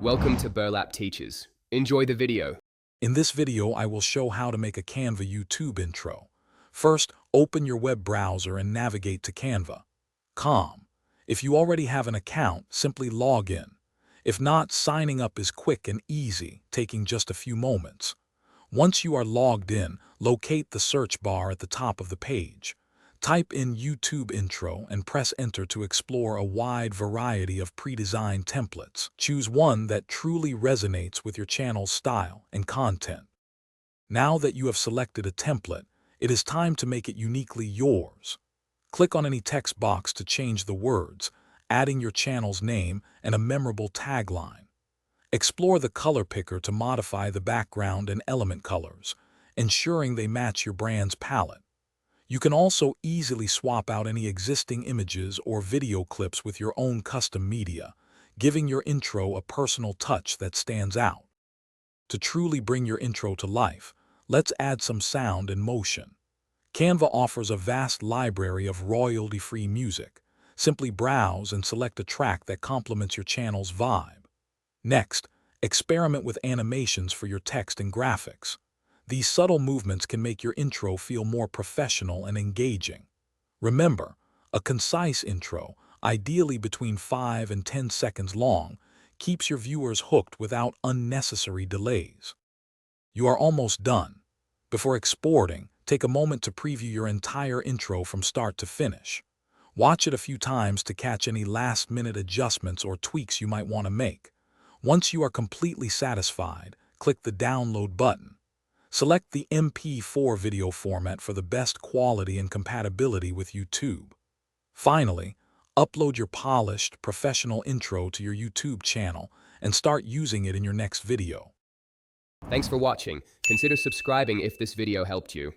Welcome to Burlap Teachers. Enjoy the video. In this video, I will show how to make a Canva YouTube intro. First, open your web browser and navigate to Canva.com. If you already have an account, simply log in. If not, signing up is quick and easy, taking just a few moments. Once you are logged in, locate the search bar at the top of the page. Type in YouTube intro and press enter to explore a wide variety of pre-designed templates. Choose one that truly resonates with your channel's style and content. Now that you have selected a template, it is time to make it uniquely yours. Click on any text box to change the words, adding your channel's name and a memorable tagline. Explore the color picker to modify the background and element colors, ensuring they match your brand's palette. You can also easily swap out any existing images or video clips with your own custom media, giving your intro a personal touch that stands out. To truly bring your intro to life, let's add some sound and motion. Canva offers a vast library of royalty-free music. Simply browse and select a track that complements your channel's vibe. Next, experiment with animations for your text and graphics. These subtle movements can make your intro feel more professional and engaging. Remember, a concise intro, ideally between 5 and 10 seconds long, keeps your viewers hooked without unnecessary delays. You are almost done. Before exporting, take a moment to preview your entire intro from start to finish. Watch it a few times to catch any last-minute adjustments or tweaks you might want to make. Once you are completely satisfied, click the download button. Select the MP4 video format for the best quality and compatibility with YouTube. Finally, upload your polished, professional intro to your YouTube channel and start using it in your next video. Thanks for watching. Consider subscribing if this video helped you.